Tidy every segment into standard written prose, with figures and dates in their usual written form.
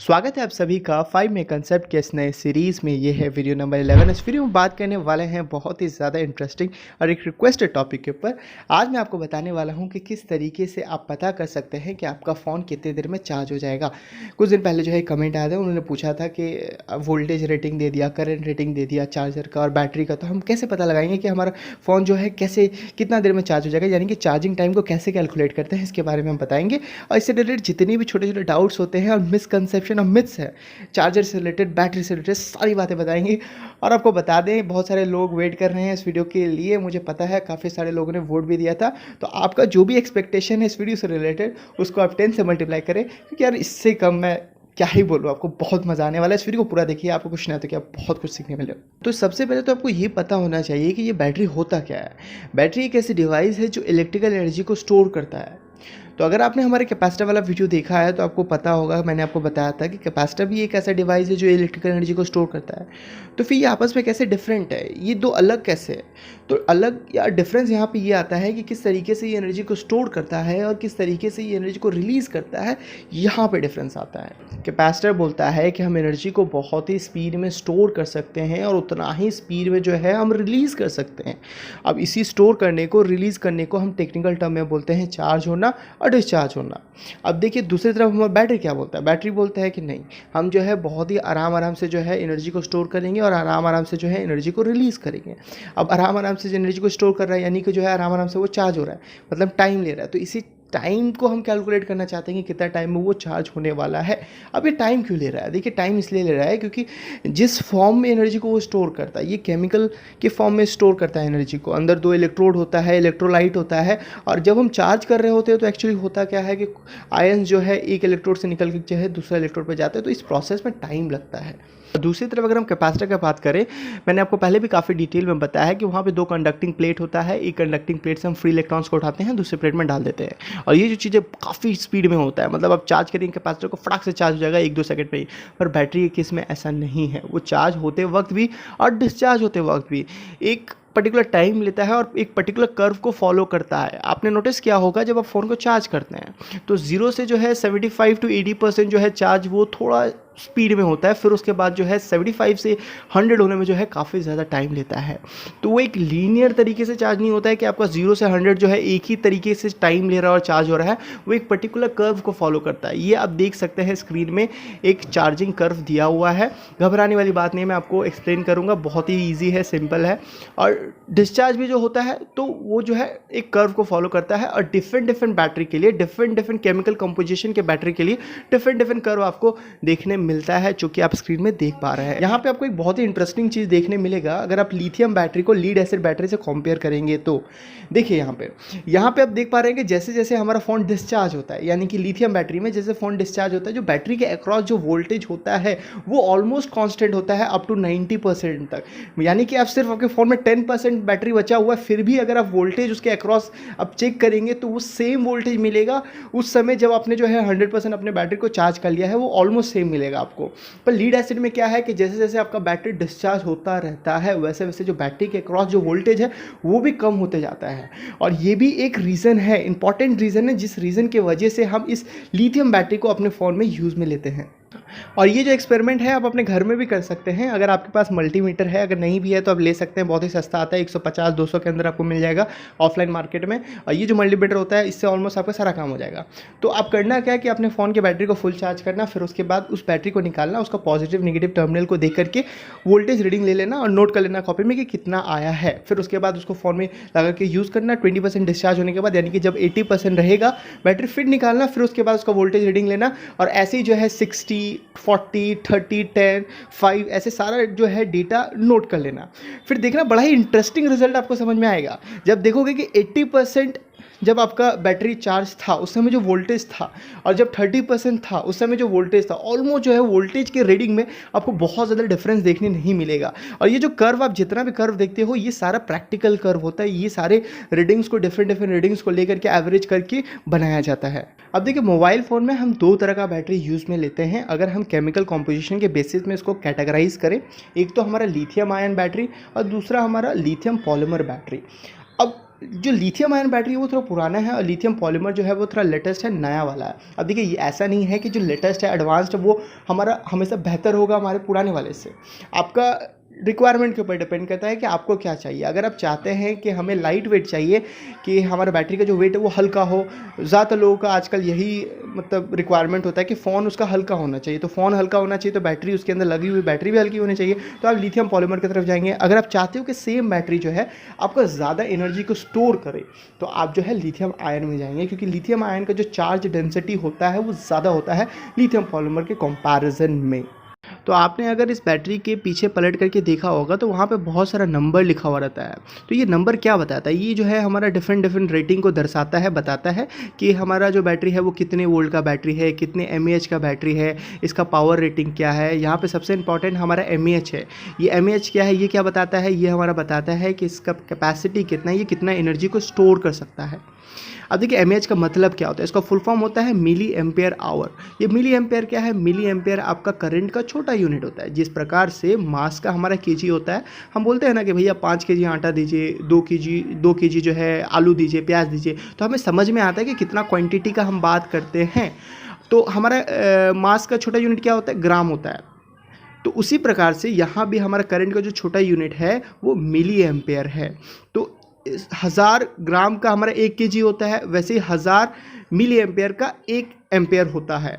स्वागत है आप सभी का 5 में कंसेप्ट के इस नए सीरीज़ में। ये है वीडियो नंबर 11। इस वीडियो में बात करने वाले हैं बहुत ही ज़्यादा इंटरेस्टिंग और एक रिक्वेस्टेड टॉपिक के ऊपर। आज मैं आपको बताने वाला हूं कि किस तरीके से आप पता कर सकते हैं कि आपका फ़ोन कितने देर में चार्ज हो जाएगा। कुछ दिन पहले जो है कमेंट आया था, उन्होंने पूछा था कि वोल्टेज रेटिंग दे दिया, करंट रेटिंग दे दिया चार्जर का और बैटरी का, तो हम कैसे पता लगाएंगे कि हमारा फ़ोन जो है कैसे कितना देर में चार्ज हो जाएगा, यानी कि चार्जिंग टाइम को कैसे कैलकुलेट करते हैं, इसके बारे में हम बताएंगे। और इससे रिलेटेड जितनी भी छोटे छोटे डाउट्स होते हैं और मिसकंसेप्शन और मिथ्स है, चार्जर से रिलेटेड, बैटरी से रिलेटेड, सारी बातें बताएंगे। और आपको बता दें, बहुत सारे लोग वेट कर रहे हैं इस वीडियो के लिए, मुझे पता है काफ़ी सारे लोगों ने वोट भी दिया था। तो आपका जो भी एक्सपेक्टेशन है इस वीडियो से रिलेटेड, उसको आप 10 से मल्टीप्लाई करें, क्योंकि यार इससे कम मैं क्या ही बोलूँ। आपको बहुत मज़ा आने वाला है। इस वीडियो को पूरा देखिए, आपको कुछ नहीं आता कि आप बहुत कुछ सीखने मिले। तो सबसे पहले तो आपको ये पता होना चाहिए कि ये बैटरी होता क्या है। बैटरी एक ऐसी डिवाइस है जो इलेक्ट्रिकल एनर्जी को स्टोर करता है। तो अगर आपने हमारे कैपेसिटर वाला वीडियो देखा है तो आपको पता होगा, मैंने आपको बताया था कि कैपेसिटर भी एक ऐसा डिवाइस है जो इलेक्ट्रिकल एनर्जी को स्टोर करता है। तो फिर ये आपस में कैसे डिफरेंट है, ये दो अलग कैसे है? तो अलग या डिफरेंस यहाँ पे ये आता है कि किस तरीके से ये एनर्जी को स्टोर करता है और किस तरीके से ये एनर्जी को रिलीज़ करता है, यहाँ पे डिफरेंस आता है। कैपेसिटर बोलता है कि हम एनर्जी को बहुत ही स्पीड में स्टोर कर सकते हैं और उतना ही स्पीड में जो है हम रिलीज़ कर सकते हैं। अब इसी स्टोर करने को, रिलीज़ करने को हम टेक्निकल टर्म में बोलते हैं चार्ज होना और डिस्चार्ज होना। अब देखिए दूसरी तरफ हमारा बैटरी क्या बोलता है। बैटरी बोलता है कि नहीं, हम जो है बहुत ही आराम से जो है एनर्जी को स्टोर करेंगे और आराम से जो है एनर्जी को रिलीज़ करेंगे। अब आराम से जो एनर्जी को स्टोर कर रहा है, यानी कि जो है आराम से वो चार्ज हो रहा है, मतलब टाइम ले रहा है। तो इसी टाइम को हम कैलकुलेट करना चाहते हैं कि कितना टाइम में वो चार्ज होने वाला है। अब ये टाइम क्यों ले रहा है? देखिए टाइम इसलिए ले रहा है क्योंकि जिस फॉर्म में एनर्जी को वो स्टोर करता है, ये केमिकल के फॉर्म में स्टोर करता है एनर्जी को। अंदर दो इलेक्ट्रोड होता है, इलेक्ट्रोलाइट होता है, और जब हम चार्ज कर रहे होते हैं तो एक्चुअली होता क्या है कि आयंस जो है एक इलेक्ट्रोड से निकल के जो है दूसरा इलेक्ट्रोड पर जाते हैं। तो इस प्रोसेस में टाइम लगता है। दूसरी तरफ अगर हम कैपेसिटर की बात करें, मैंने आपको पहले भी काफ़ी डिटेल में बताया है कि वहाँ पे दो कंडक्टिंग प्लेट होता है। एक कंडक्टिंग प्लेट से हम फ्री इलेक्ट्रॉन्स को उठाते हैं, दूसरे प्लेट में डाल देते हैं, और ये जो चीज़ें काफ़ी स्पीड में होता है। मतलब आप चार्ज करेंगे कैपेसिटर को, फटाक से चार्ज हो जाएगा 1-2 सेकंड में ही। पर बैटरी के केस में ऐसा नहीं है। वो चार्ज होते वक्त भी और डिस्चार्ज होते वक्त भी एक पर्टिकुलर टाइम लेता है और एक पर्टिकुलर कर्व को फॉलो करता है। आपने नोटिस किया होगा जब आप फ़ोन को चार्ज करते हैं तो 0 से जो है 75 to 80% जो है चार्ज वो थोड़ा स्पीड में होता है, फिर उसके बाद जो है 75 से 100 होने में जो है काफ़ी ज़्यादा टाइम लेता है। तो वो एक लीनियर तरीके से चार्ज नहीं होता है कि आपका 0 से 100 जो है एक ही तरीके से टाइम ले रहा है और चार्ज हो रहा है। वो एक पर्टिकुलर कर्व को फॉलो करता है। ये आप देख सकते हैं स्क्रीन में एक चार्जिंग कर्व दिया हुआ है। घबराने वाली बात नहीं है, मैं आपको एक्सप्लेन करूँगा, बहुत ही ईजी है, सिंपल है। और डिस्चार्ज भी जो होता है तो वो जो है एक कर्व को फॉलो करता है, और डिफरेंट बैटरी के लिए, डिफरेंट केमिकल कंपोजिशन के बैटरी के लिए डिफरेंट कर्व आपको देखने मिलता है, जो कि आप स्क्रीन में देख पा रहे हैं। यहाँ पे आपको एक बहुत ही इंटरेस्टिंग चीज़ देखने मिलेगा अगर आप लिथियम बैटरी को लीड एसिड बैटरी से कंपेयर करेंगे तो। देखिए यहाँ पे आप देख पा रहे हैं कि जैसे जैसे हमारा फ़ोन डिस्चार्ज होता है, यानी कि लिथियम बैटरी में जैसे फ़ोन डिस्चार्ज होता है, जो बैटरी के अक्रॉस जो वोल्टेज होता है वो ऑलमोस्ट कॉन्स्टेंट होता है अप टू 90% तक। यानी कि आप सिर्फ आपके फ़ोन में 10% बैटरी बचा हुआ है, फिर भी अगर आप वोल्टेज उसके अक्रॉस आप चेक करेंगे तो वो सेम वोल्टेज मिलेगा उस समय जब आपने जो है 100% अपने बैटरी को चार्ज कर लिया है, वो ऑलमोस्ट सेम मिलेगा आपको। पर लीड एसिड में क्या है कि जैसे जैसे आपका बैटरी डिस्चार्ज होता रहता है, वैसे वैसे जो बैटरी के क्रॉस जो वोल्टेज है वो भी कम होते जाता है। और ये भी एक रीज़न है, इंपॉर्टेंट रीज़न है, जिस रीज़न की वजह से हम इस लिथियम बैटरी को अपने फ़ोन में यूज़ में लेते हैं। और ये जो एक्सपेरिमेंट है आप अपने घर में भी कर सकते हैं। अगर आपके पास मल्टीमीटर है, अगर नहीं भी है तो आप ले सकते हैं, बहुत ही सस्ता आता है, 150-200 के अंदर आपको मिल जाएगा ऑफलाइन मार्केट में। और ये जो मल्टीमीटर होता है, इससे ऑलमोस्ट आपका सारा काम हो जाएगा। तो आप करना क्या है कि अपने फ़ोन के बैटरी को फुल चार्ज करना, फिर उसके बाद उस बैटरी को निकालना, उसका पॉजिटिव नेगेटिव टर्मिनल को देख करके वोल्टेज रीडिंग ले लेना और नोट कर लेना कॉपी में कि कितना आया है। फिर उसके बाद उसको फ़ोन में लगा के यूज़ करना 20% डिस्चार्ज होने के बाद, यानी कि जब 80% रहेगा बैटरी फिर निकालना, फिर उसके बाद उसका वोल्टेज रीडिंग लेना, और ऐसे ही जो है 60, 40, 30, 10, 5 ऐसे सारा जो है डेटा नोट कर लेना। फिर देखना बड़ा ही इंटरेस्टिंग रिजल्ट आपको समझ में आएगा जब देखोगे कि 80% जब आपका बैटरी चार्ज था उस समय जो वोल्टेज था, और जब 30% था उस समय जो वोल्टेज था, ऑलमोस्ट जो है वोल्टेज के रीडिंग में आपको बहुत ज़्यादा डिफरेंस देखने नहीं मिलेगा। और ये जो कर्व, आप जितना भी कर्व देखते हो, ये सारा प्रैक्टिकल कर्व होता है। ये सारे रीडिंग्स को, डिफरेंट रीडिंग्स को लेकर के एवरेज करके बनाया जाता है। अब देखिए मोबाइल फ़ोन में हम दो तरह का बैटरी यूज़ में लेते हैं। अगर हम केमिकल कॉम्पोजिशन के बेसिस में इसको कैटेगराइज करें, एक तो हमारा लिथियम आयन बैटरी और दूसरा हमारा लिथियम पॉलीमर बैटरी। अब जो लिथियम आयन बैटरी है वो थोड़ा पुराना है और लिथियम पॉलीमर जो है वो थोड़ा लेटेस्ट है, नया वाला है। अब देखिए ये ऐसा नहीं है कि जो लेटेस्ट है एडवांस्ड वो हमारा हमेशा बेहतर होगा हमारे पुराने वाले से। आपका रिक्वायरमेंट के ऊपर डिपेंड करता है कि आपको क्या चाहिए। अगर आप चाहते हैं कि हमें लाइट वेट चाहिए, कि हमारा बैटरी का जो वेट है वो हल्का हो, ज़्यादातर लोगों का आजकल यही मतलब रिक्वायरमेंट होता है कि फ़ोन उसका हल्का होना चाहिए, तो फ़ोन हल्का होना चाहिए तो बैटरी उसके अंदर लगी हुई बैटरी भी हल्की होनी चाहिए, तो आप लिथियम पॉलीमर की तरफ जाएंगे। अगर आप चाहते हो कि सेम बैटरी जो है आपका ज़्यादा एनर्जी को स्टोर करे, तो आप जो है लिथियम आयन में जाएंगे, क्योंकि लिथियम आयन का जो चार्ज डेंसिटी होता है वो ज़्यादा होता है लिथियम पॉलीमर के कंपैरिजन में। तो आपने अगर इस बैटरी के पीछे पलट करके देखा होगा तो वहाँ पे बहुत सारा नंबर लिखा हुआ रहता है। तो ये नंबर क्या बताता है? ये जो है हमारा डिफरेंट रेटिंग को दर्शाता है, बताता है कि हमारा जो बैटरी है वो कितने वोल्ट का बैटरी है, कितने mAh का बैटरी है, इसका पावर रेटिंग क्या है। यहाँ पे सबसे इंपॉर्टेंट हमारा mAh है। ये mAh क्या है, ये क्या बताता है? ये हमारा बताता है कि इसका कैपेसिटी कितना है, ये कितना एनर्जी को स्टोर कर सकता है। अब देखिए mAh का मतलब क्या होता है, इसका फुल फॉर्म होता है मिली एम्पेयर आवर। ये मिली एम्पेयर क्या है? मिली एम्पेयर आपका करंट का छोटा यूनिट होता है। जिस प्रकार से मास का हमारा केजी होता है, हम बोलते हैं ना कि भैया 5 केजी आटा दीजिए, 2 केजी जो है आलू दीजिए, प्याज दीजिए, तो हमें समझ में आता है कि कितना क्वांटिटी का हम बात करते हैं। तो हमारा मास का छोटा यूनिट क्या होता है? ग्राम होता है। तो उसी प्रकार से यहाँ भी हमारा करंट का जो छोटा यूनिट है वो मिली एम्पेयर है। तो 1000 ग्राम का हमारा 1 केजी होता है, वैसे ही 1000 मिली एम्पेयर का 1 एम्पेयर होता है।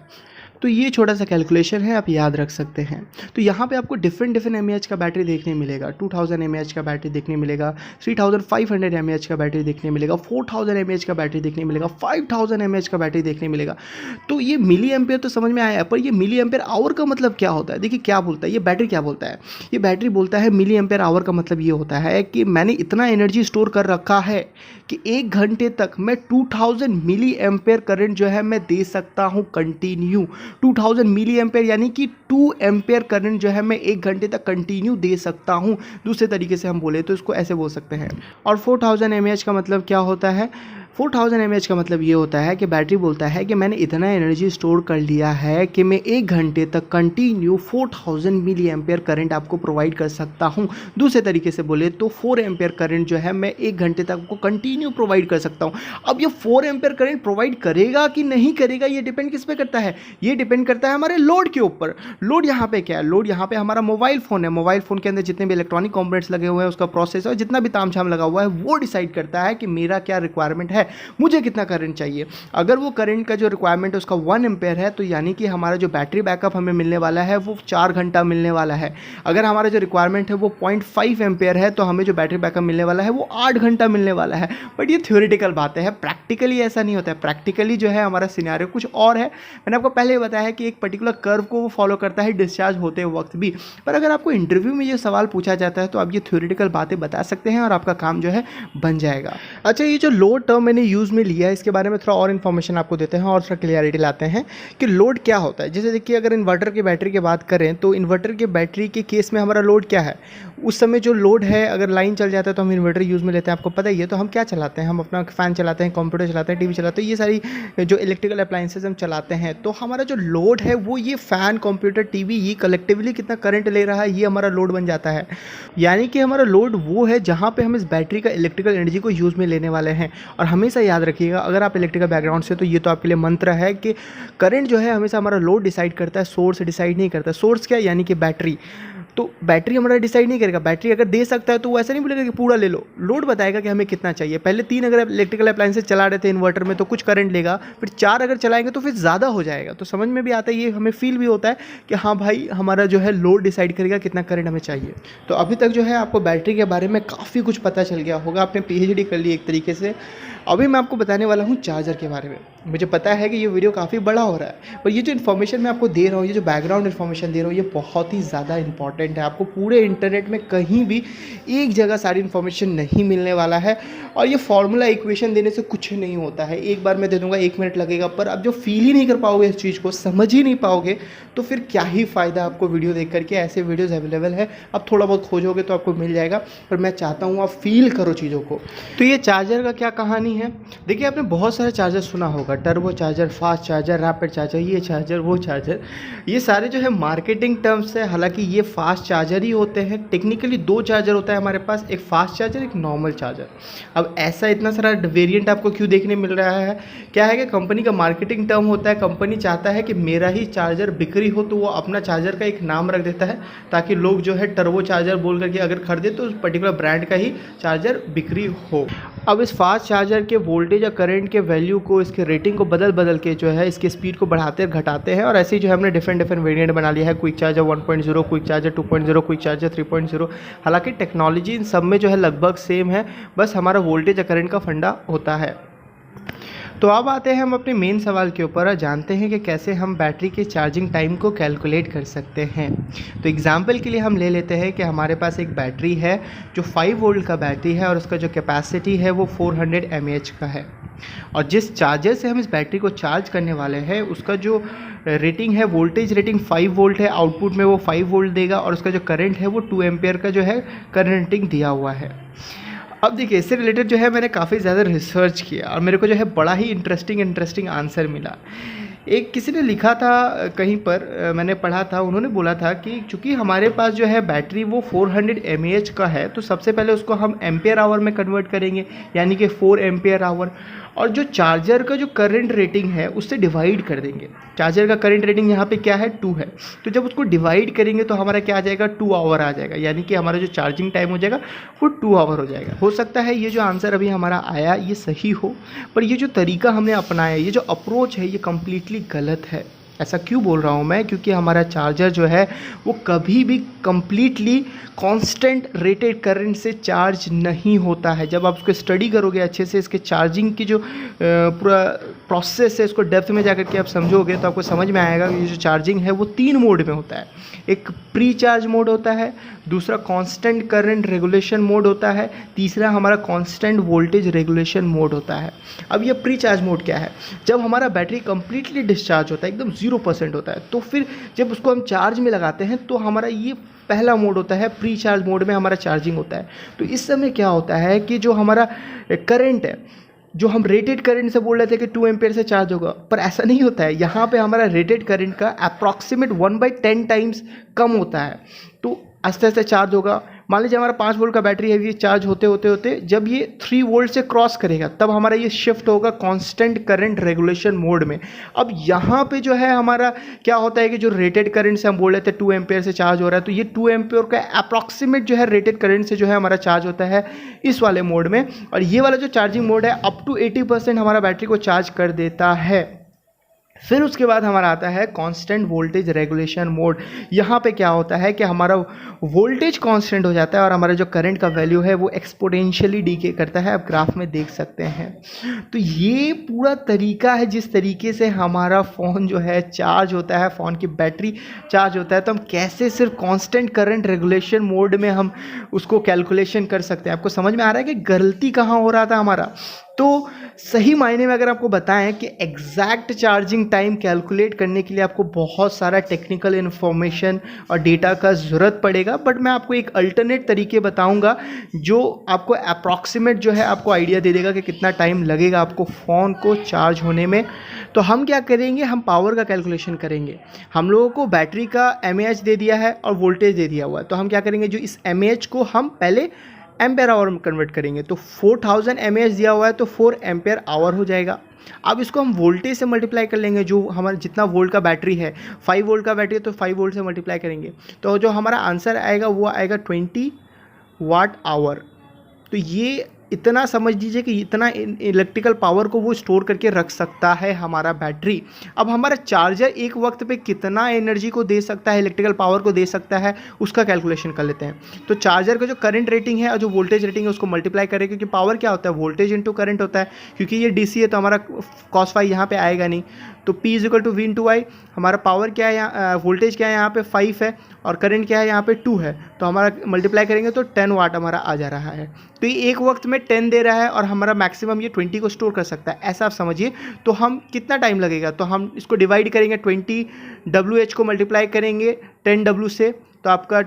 तो ये छोटा सा कैलकुलेशन है, आप याद रख सकते हैं। तो यहाँ पे आपको डिफरेंट mAh का बैटरी देखने मिलेगा। 2000 mAh का बैटरी देखने मिलेगा, 3500 mAh का बैटरी देखने मिलेगा, 4000 mAh का बैटरी देखने मिलेगा, 5000 mAh का बैटरी देखने मिलेगा। तो ये मिली एम्पेयर तो समझ में आया है, पर ये मिली एम्पेयर आवर का मतलब क्या होता है? देखिए क्या बोलता है ये बैटरी, क्या बोलता है ये बैटरी? बोलता है मिली एम्पेयर आवर का मतलब ये होता है कि मैंने इतना एनर्जी स्टोर कर रखा है कि 1 घंटे तक मैं 2000 मिली एम्पेयर करंट जो है मैं दे सकता हूँ कंटिन्यू। 2000 मिली एम्पेयर यानी कि 2 एम्पेयर करंट जो है मैं 1 घंटे तक कंटिन्यू दे सकता हूँ। दूसरे तरीके से हम बोले तो इसको ऐसे बोल सकते हैं। और 4000 mAh का मतलब क्या होता है? 4000 mAh का मतलब ये होता है कि बैटरी बोलता है कि मैंने इतना एनर्जी स्टोर कर लिया है कि मैं 1 घंटे तक कंटिन्यू 4000 मिली एम्पेयर करंट आपको प्रोवाइड कर सकता हूँ। दूसरे तरीके से बोले तो 4 एम्पेयर करंट जो है मैं 1 घंटे तक आपको कंटिन्यू प्रोवाइड कर सकता हूँ। अब ये 4 एम्पेयर करंट प्रोवाइड करेगा कि नहीं करेगा, ये डिपेंड किस पे करता है? ये डिपेंड करता है हमारे लोड के ऊपर। लोड यहाँ पे क्या है? लोड यहाँ पे हमारा मोबाइल फ़ोन है। मोबाइल फ़ोन के अंदर जितने भी इलेक्ट्रॉनिक कंपोनेंट्स लगे हुए हैं, उसका प्रोसेसर, जितना भी तामझाम लगा हुआ है, वो डिसाइड करता है कि मेरा क्या रिक्वायरमेंट है, मुझे कितना करंट चाहिए। अगर वो करंट का जो रिक्वायरमेंट है उसका 1 एम्पेयर है, तो यानी कि हमारा जो बैटरी बैकअप हमें मिलने वाला है वो 4 घंटा मिलने वाला है। अगर हमारा जो रिक्वायरमेंट है वो 0.5 एम्पेयर है, तो हमें जो बैटरी बैकअप मिलने वाला है वो 8 घंटा मिलने वाला है। बट ये थ्योरेटिकल बातें हैं, प्रैक्टिकली ऐसा नहीं होता है। प्रैक्टिकली जो है हमारा सिनेरियो कुछ और है। मैंने आपको पहले ही बताया है कि एक पर्टिकुलर कर्व को वो फॉलो करता है डिस्चार्ज होते वक्त भी। पर अगर आपको इंटरव्यू में ये सवाल पूछा जाता है तो आप ये थ्योरेटिकल बातें बता सकते हैं और आपका काम जो है बन जाएगा। अच्छा, ये जो लोड टर्म मैंने यूज़ में लिया है इसके बारे में थोड़ा और इन्फॉर्मेशन आपको देते हैं और थोड़ा क्लियरिटी लाते हैं कि लोड क्या होता है। जैसे देखिए, अगर इन्वर्टर की बैटरी की बात करें तो इन्वर्टर के बैटरी के केस में हमारा लोड क्या है? उस समय जो लोड है, अगर लाइन चल जाता है तो हम इन्वर्टर यूज़ में लेते हैं, आपको पता ही है। तो हम क्या चलाते हैं? हम अपना फ़ैन चलाते हैं, कंप्यूटर चलाते हैं, टीवी चलाते हैं, ये सारी जो इलेक्ट्रिकल अप्लाइंसेज हम चलाते हैं। तो हमारा जो लोड है वो ये फ़ैन, कंप्यूटर, टीवी, ये कलेक्टिवली कितना करंट ले रहा है, ये हमारा लोड बन जाता है। यानी कि हमारा लोड वो है जहाँ पे हम इस बैटरी का इलेक्ट्रिकल एनर्जी को यूज़ में लेने वाले हैं। और हमेशा याद रखिएगा, अगर आप इलेक्ट्रिकल बैकग्राउंड से, तो ये तो आपके लिए मंत्र है कि करंट जो है हमेशा हमारा लोड डिसाइड करता है, सोर्स डिसाइड नहीं करता। सोर्स क्या? यानी कि बैटरी। तो बैटरी हमारा डिसाइड नहीं करेगा। बैटरी अगर दे सकता है तो वो ऐसा नहीं बोलेगा कि पूरा ले लो। लोड बताएगा कि हमें कितना चाहिए। पहले 3 अगर इलेक्ट्रिकल अप्लाइंसेस चला रहे थे इन्वर्टर में तो कुछ करंट लेगा, फिर 4 अगर चलाएंगे तो फिर ज़्यादा हो जाएगा। तो समझ में भी आता है, ये हमें फील भी होता है कि हाँ भाई, हमारा जो है लोड डिसाइड करेगा कितना करंट हमें चाहिए। तो अभी तक जो है आपको बैटरी के बारे में काफ़ी कुछ पता चल गया होगा, आपने PhD कर ली एक तरीके से। अभी मैं आपको बताने वाला हूँ चार्जर के बारे में। मुझे पता है कि ये वीडियो काफ़ी बड़ा हो रहा है, पर ये जो इन्फॉर्मेशन मैं आपको दे रहा हूँ, ये जो बैकग्राउंड इन्फॉर्मेशन दे रहा हूँ, ये बहुत ही ज़्यादा इंपॉर्टेंट है। आपको पूरे इंटरनेट में कहीं भी एक जगह सारी इन्फॉर्मेशन नहीं मिलने वाला है। और ये फॉर्मूला इक्वेशन देने से कुछ नहीं होता है। एक बार मैं दे दूँगा, 1 मिनट लगेगा, पर अब जो फील ही नहीं कर पाओगे, इस चीज़ को समझ ही नहीं पाओगे, तो फिर क्या ही फ़ायदा आपको वीडियो देख करके। ऐसे वीडियोज़ अवेलेबल है, आप थोड़ा बहुत खोजोगे तो आपको मिल जाएगा, पर मैं चाहता हूँ आप फील करो चीज़ों को। तो ये चार्जर का क्या कहानी है? देखिए, आपने बहुत सारे चार्जर सुना होगा, का, turbo charger, fast charger, rapid charger, ये चार्जर, वो चार्जर, ये सारे जो है मार्केटिंग टर्म्स है। हालांकि ये फास्ट चार्जर ही होते हैं। टेक्निकली दो चार्जर होता है हमारे पास, एक फास्ट चार्जर, एक नॉर्मल चार्जर। अब ऐसा इतना सारा वेरिएंट आपको क्यों देखने मिल रहा है? क्या है कि कंपनी का मार्केटिंग टर्म होता है। कंपनी चाहता है कि मेरा ही चार्जर बिक्री हो, तो वो अपना चार्जर का एक नाम रख देता है ताकि लोग जो है टर्बो चार्जर बोल करके अगर खरीदे तो उस पर्टिकुलर ब्रांड का ही चार्जर बिक्री हो। अब इस फास्ट चार्जर के वोल्टेज और करंट के वैल्यू को, इसके रेटिंग को बदल के जो है इसकी स्पीड को बढ़ाते और घटाते हैं। और ऐसे ही जो है हमने डिफरेंट वेरिएंट बना लिया है। Quick charger 1.0, quick charger 2.0, quick charger 3.0। हालांकि टेक्नोलॉजी इन सब में जो है लगभग सेम है, बस हमारा वोल्टेज और करंट का फंडा होता है। तो अब आते हैं हम अपने मेन सवाल के ऊपर और जानते हैं कि कैसे हम बैटरी के चार्जिंग टाइम को कैलकुलेट कर सकते हैं। तो एग्जांपल के लिए हम ले लेते हैं कि हमारे पास एक बैटरी है जो 5 वोल्ट का बैटरी है और उसका जो कैपेसिटी है वो 400 mAh का है। और जिस चार्जर से हम इस बैटरी को चार्ज करने वाले हैं उसका जो रेटिंग है, वोल्टेज रेटिंग 5 वोल्ट है, आउटपुट में वो 5 वोल्ट देगा और उसका जो करंट है वो 2 एम्पियर का जो है करंट रेटिंग दिया हुआ है। अब देखिए, इससे रिलेटेड जो है मैंने काफ़ी ज़्यादा रिसर्च किया और मेरे को जो है बड़ा ही इंटरेस्टिंग आंसर मिला। एक किसी ने लिखा था कहीं पर, मैंने पढ़ा था, उन्होंने बोला था कि चूँकि हमारे पास जो है बैटरी वो 400 mAh का है, तो सबसे पहले उसको हम एम्पियर आवर में कन्वर्ट करेंगे, यानी कि 4 एम्पियर आवर, और जो चार्जर का जो करंट रेटिंग है उससे डिवाइड कर देंगे। चार्जर का करंट रेटिंग यहाँ पे क्या है, 2 है, तो जब उसको डिवाइड करेंगे तो हमारा क्या आ जाएगा, 2 आवर आ जाएगा, यानी कि हमारा जो चार्जिंग टाइम हो जाएगा वो 2 आवर हो जाएगा। हो सकता है ये जो आंसर अभी हमारा आया ये सही हो, पर ये जो तरीका हमने अपनाया, ये जो अप्रोच है, ये कम्प्लीटली गलत है। ऐसा क्यों बोल रहा हूँ मैं? क्योंकि हमारा चार्जर जो है वो कभी भी कम्प्लीटली कांस्टेंट रेटेड करंट से चार्ज नहीं होता है। जब आप उसको स्टडी करोगे अच्छे से, इसके चार्जिंग की जो पूरा प्रोसेस है, इसको डेप्थ में जाकर के आप समझोगे तो आपको समझ में आएगा कि ये जो चार्जिंग है वो 3 मोड में होता है। एक प्री चार्ज मोड होता है, दूसरा कांस्टेंट करंट रेगुलेशन मोड होता है, तीसरा हमारा कांस्टेंट वोल्टेज रेगुलेशन मोड होता है। अब ये प्री चार्ज मोड क्या है? जब हमारा बैटरी कम्प्लीटली डिस्चार्ज होता है, एकदम 0% होता है, तो फिर जब उसको हम चार्ज में लगाते हैं तो हमारा ये पहला मोड होता है, प्री चार्ज मोड में हमारा चार्जिंग होता है। तो इस समय क्या होता है कि जो हमारा करंट है, जो हम रेटेड करंट से बोल रहे थे कि 2 एम्पियर से चार्ज होगा, पर ऐसा नहीं होता है। यहाँ पे हमारा रेटेड करंट का अप्रॉक्सीमेट 1/10 टाइम्स कम होता है। तो आस्ते आस्ते चार्ज होगा। मान लीजिए हमारा 5 वोल्ट का बैटरी है, ये चार्ज होते जब ये 3 वोल्ट से क्रॉस करेगा तब हमारा ये शिफ्ट होगा कांस्टेंट करंट रेगुलेशन मोड में। अब यहाँ पे जो है हमारा क्या होता है कि जो रेटेड करंट से हम बोल रहे थे 2 एम्पियर से चार्ज हो रहा है, तो ये 2 एम्पियर का अप्रॉक्सीमेट जो है रेटेड करंट से जो है हमारा चार्ज होता है इस वाले मोड में। और ये वाला जो चार्जिंग मोड है अप टू 80% हमारा बैटरी को चार्ज कर देता है। फिर उसके बाद हमारा आता है कांस्टेंट वोल्टेज रेगुलेशन मोड। यहाँ पे क्या होता है कि हमारा वोल्टेज कांस्टेंट हो जाता है और हमारा जो करंट का वैल्यू है वो एक्सपोनेंशियली डीके करता है। आप ग्राफ में देख सकते हैं। तो ये पूरा तरीका है जिस तरीके से हमारा फ़ोन जो है चार्ज होता है, फ़ोन की बैटरी चार्ज होता है। तो हम कैसे सिर्फ कांस्टेंट करंट रेगुलेशन मोड में हम उसको कैलकुलेशन कर सकते हैं। आपको समझ में आ रहा है कि गलती कहाँ हो रहा था हमारा? तो सही मायने में अगर आपको बताएं कि एग्जैक्ट चार्जिंग टाइम कैलकुलेट करने के लिए आपको बहुत सारा टेक्निकल इन्फॉर्मेशन और डेटा का ज़रूरत पड़ेगा, बट मैं आपको एक अल्टरनेट तरीके बताऊंगा जो आपको अप्रॉक्सीमेट जो है आपको आइडिया दे देगा कि कितना टाइम लगेगा आपको फ़ोन को चार्ज होने में। तो हम क्या करेंगे, हम पावर का कैलकुलेशन करेंगे। हम लोगों को बैटरी का mAh दे दिया है और वोल्टेज दे दिया हुआ है, तो हम क्या करेंगे, जो इस mAh को हम पहले एम्पेयर आवर में कन्वर्ट करेंगे। तो 4000 mAh दिया हुआ है तो 4 एम्पेयर आवर हो जाएगा। अब इसको हम वोल्टेज से मल्टीप्लाई कर लेंगे। जो हमारा जितना वोल्ट का बैटरी है, 5 वोल्ट का बैटरी है तो 5 वोल्ट से मल्टीप्लाई करेंगे, तो जो हमारा आंसर आएगा वो आएगा 20 वाट आवर। तो ये इतना समझ लीजिए कि इतना इलेक्ट्रिकल पावर को वो स्टोर करके रख सकता है हमारा बैटरी। अब हमारा चार्जर एक वक्त पे कितना एनर्जी को दे सकता है, इलेक्ट्रिकल पावर को दे सकता है, उसका कैलकुलेशन कर लेते हैं। तो चार्जर का जो करंट रेटिंग है और जो वोल्टेज रेटिंग है उसको मल्टीप्लाई करें, क्योंकि पावर क्या होता है, वोल्टेज इंटू करंट होता है। क्योंकि ये डीसी है तो हमारा cos फाई यहाँ पे आएगा नहीं, तो P is equal to V into I. हमारा पावर क्या है यहाँ, वोल्टेज क्या है यहाँ पे 5 है और करंट क्या है यहाँ पे 2 है, तो हमारा मल्टीप्लाई करेंगे तो 10 वाट हमारा आ जा रहा है। तो ये एक वक्त में 10 दे रहा है और हमारा मैक्सिमम ये 20 को स्टोर कर सकता है, ऐसा आप समझिए। तो हम कितना टाइम लगेगा, तो हम इसको डिवाइड करेंगे, 20 WH को मल्टीप्लाई करेंगे 10 W से, तो आपका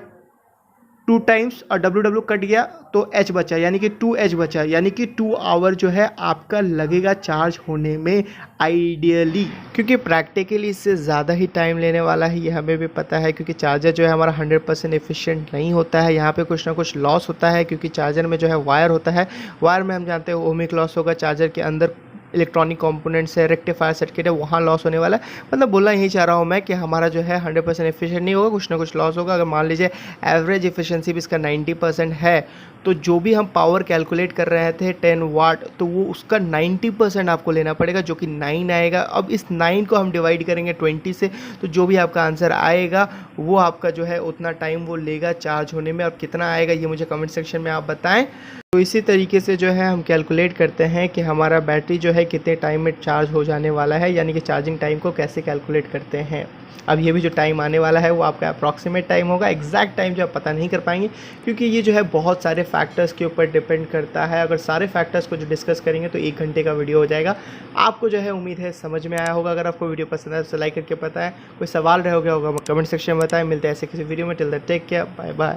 2 टाइम्स और डब्ल्यू कट गया तो एच बचा, यानी कि 2H बचा, यानी कि 2 आवर जो है आपका लगेगा चार्ज होने में आइडियली, क्योंकि प्रैक्टिकली इससे ज़्यादा ही टाइम लेने वाला है, ये हमें भी पता है, क्योंकि चार्जर जो है हमारा 100% एफिशिएंट नहीं होता है, यहाँ पे कुछ ना कुछ लॉस होता है, क्योंकि चार्जर में जो है वायर होता है, वायर में हम जानते हैं ओमिक लॉस होगा, चार्जर के अंदर इलेक्ट्रॉनिक कंपोनेंट्स है, रेक्टिफायर सर्किट है, वहाँ लॉस होने वाला है। मतलब बोलना यही चाह रहा हूँ मैं कि हमारा जो है 100% एफिशिएंट नहीं होगा, कुछ ना कुछ लॉस होगा। अगर मान लीजिए एवरेज एफिशिएंसी भी इसका 90% है, तो जो भी हम पावर कैलकुलेट कर रहे थे 10 वाट, तो वो उसका 90% आपको लेना पड़ेगा, जो कि 9 आएगा। अब इस 9 को हम डिवाइड करेंगे 20 से, तो जो भी आपका आंसर आएगा वो आपका जो है उतना टाइम वो लेगा चार्ज होने में। अब कितना आएगा ये मुझे कमेंट सेक्शन में आप बताएं। तो इसी तरीके से जो है हम कैलकुलेट करते हैं कि हमारा बैटरी जो है कितने टाइम में चार्ज हो जाने वाला है, यानी कि चार्जिंग टाइम को कैसे कैलकुलेट करते हैं। अब ये भी जो टाइम आने वाला है वो आपका अप्रॉक्सीमेट टाइम होगा, एग्जैक्ट टाइम जो आप पता नहीं कर पाएंगे, क्योंकि ये जो है बहुत सारे फैक्टर्स के ऊपर डिपेंड करता है। अगर सारे फैक्टर्स को जो डिस्कस करेंगे तो 1 घंटे का वीडियो हो जाएगा। आपको जो है उम्मीद है समझ में आया होगा। अगर आपको वीडियो पसंद आए तो लाइक करके बताएं, कोई सवाल रह गया होगा कमेंट सेक्शन में बताएं। मिलते हैं ऐसे किसी वीडियो में, till that take care, bye bye.